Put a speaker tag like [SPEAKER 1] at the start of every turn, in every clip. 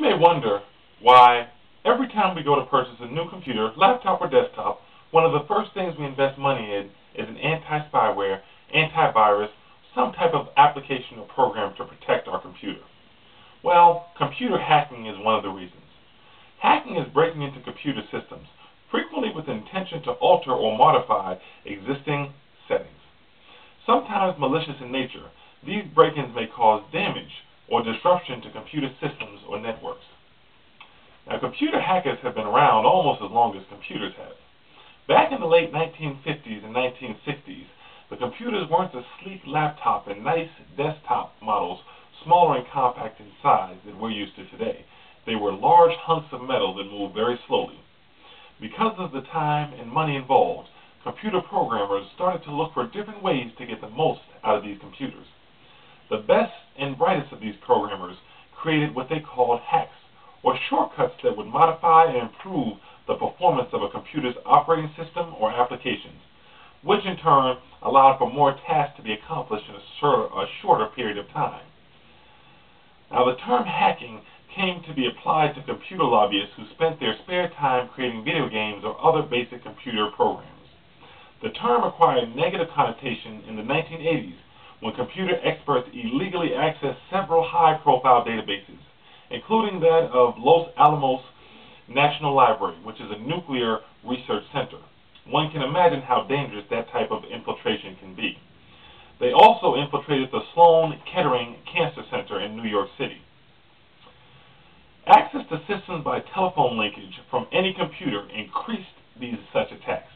[SPEAKER 1] You may wonder why every time we go to purchase a new computer, laptop, or desktop, one of the first things we invest money in is an anti-spyware, antivirus, some type of application or program to protect our computer. Well, computer hacking is one of the reasons. Hacking is breaking into computer systems, frequently with the intention to alter or modify existing settings. Sometimes malicious in nature, these break-ins may cause damage or disruption to computer systems or networks. Now, computer hackers have been around almost as long as computers have. Back in the late 1950s and 1960s, the computers weren't the sleek laptop and nice desktop models, smaller and compact in size, that we're used to today. They were large hunks of metal that moved very slowly. Because of the time and money involved, computer programmers started to look for different ways to get the most out of these computers. The best and brightest of these programmers created what they called hacks, or shortcuts that would modify and improve the performance of a computer's operating system or applications, which in turn allowed for more tasks to be accomplished in a shorter period of time. Now, the term hacking came to be applied to computer lobbyists who spent their spare time creating video games or other basic computer programs. The term acquired negative connotation in the 1980s when computer experts illegally accessed several high-profile databases, including that of Los Alamos National Library, which is a nuclear research center. One can imagine how dangerous that type of infiltration can be. They also infiltrated the Sloan Kettering Cancer Center in New York City. Access to systems by telephone linkage from any computer increased these such attacks.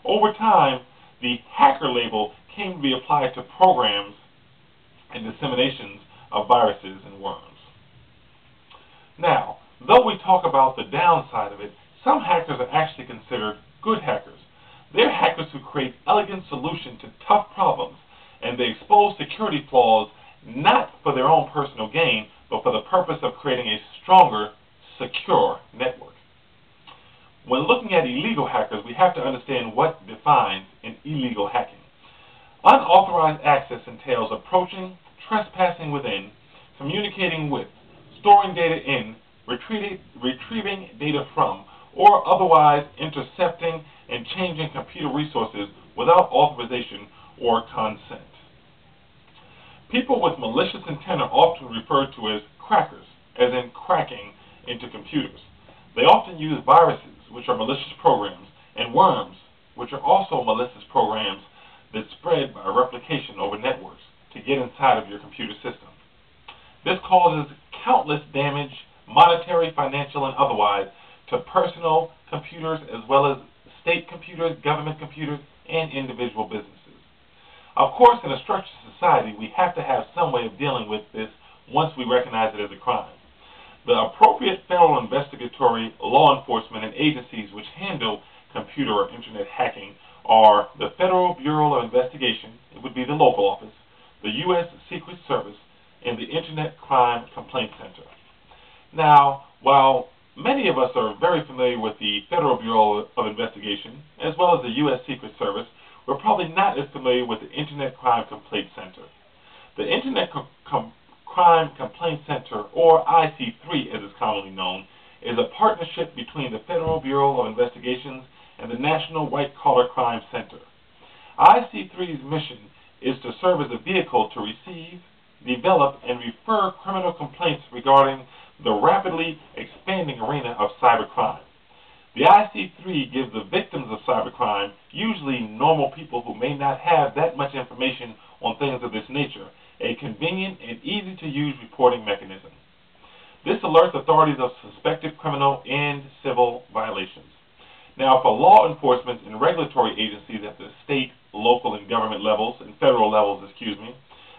[SPEAKER 1] Over time, the hacker label came to be applied to programs and disseminations of viruses and worms. Now, though we talk about the downside of it, some hackers are actually considered good hackers. They're hackers who create elegant solutions to tough problems, and they expose security flaws not for their own personal gain, but for the purpose of creating a stronger, secure network. When looking at illegal hackers, we have to understand what defines an illegal hacking. Unauthorized access entails approaching, trespassing within, communicating with, storing data in, retrieving data from, or otherwise intercepting and changing computer resources without authorization or consent. People with malicious intent are often referred to as crackers, as in cracking into computers. They often use viruses, which are malicious programs, and worms, which are also malicious programs that spread by replication over networks to get inside of your computer system. This causes countless damage, monetary, financial, and otherwise, to personal computers as well as state computers, government computers, and individual businesses. Of course, in a structured society, we have to have some way of dealing with this once we recognize it as a crime. The appropriate federal investigatory law enforcement and agencies which handle computer or internet hacking are the Federal Bureau of Investigation, it would be the local office, the U.S. Secret Service, and the Internet Crime Complaint Center. Now, while many of us are very familiar with the Federal Bureau of Investigation, as well as the U.S. Secret Service, we're probably not as familiar with the Internet Crime Complaint Center. The Internet Crime Complaint Center, or IC3 as it's commonly known, is a partnership between the Federal Bureau of Investigations and the National White Collar Crime Center. IC3's mission is to serve as a vehicle to receive, develop, and refer criminal complaints regarding the rapidly expanding arena of cybercrime. The IC3 gives the victims of cybercrime, usually normal people who may not have that much information on things of this nature, a convenient and easy-to-use reporting mechanism. This alerts authorities of suspected criminal and civil violations. Now, for law enforcement and regulatory agencies at the state, local, and government levels, and federal levels,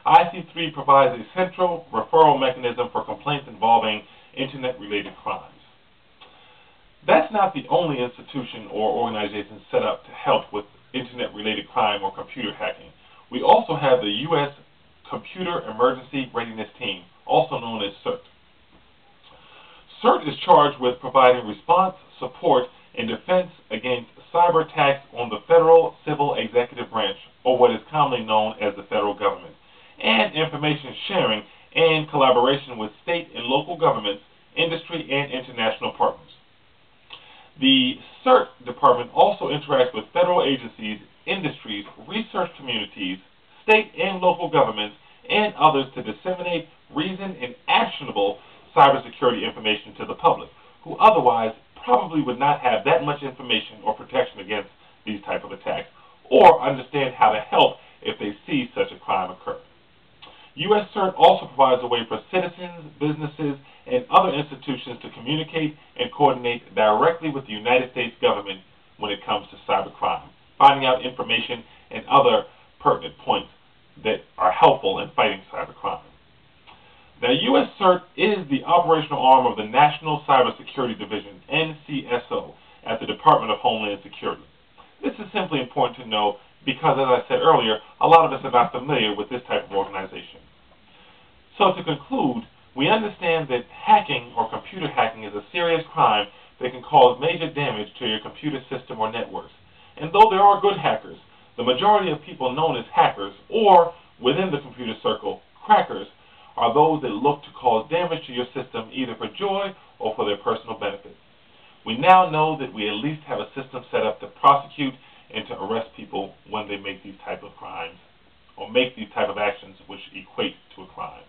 [SPEAKER 1] IC3 provides a central referral mechanism for complaints involving internet-related crimes. That's not the only institution or organization set up to help with internet-related crime or computer hacking. We also have the U.S. Computer Emergency Readiness Team, also known as CERT. CERT is charged with providing response, support, and defense against cyber attacks on the federal civil executive branch, or what is commonly known as the federal government, and information sharing and collaboration with state and local governments industry, and international partners. The CERT department also interacts with federal agencies, industries, research communities, state and local governments, and others to disseminate reasoned and actionable cybersecurity information to the public, who otherwise probably would not have that much information or protection against these type of attacks, or understand how to help if they see such a crime occur. U.S. CERT also provides a way for citizens, businesses, and other institutions to communicate and coordinate directly with the United States government when it comes to cybercrime, finding out information and other pertinent points that are helpful in fighting cybercrime. Now, U.S. CERT is the operational arm of the National Cybersecurity Division, NCSO, at the Department of Homeland Security. This is simply important to know because, as I said earlier, a lot of us are not familiar with this type of organization. So to conclude, we understand that hacking or computer hacking is a serious crime that can cause major damage to your computer system or networks. And though there are good hackers, the majority of people known as hackers, or within the computer circle, crackers, are those that look to cause damage to your system either for joy or for their personal benefit. We now know that we at least have a system set up to prosecute and to arrest people when they make these type of crimes or make these type of actions which equate to a crime.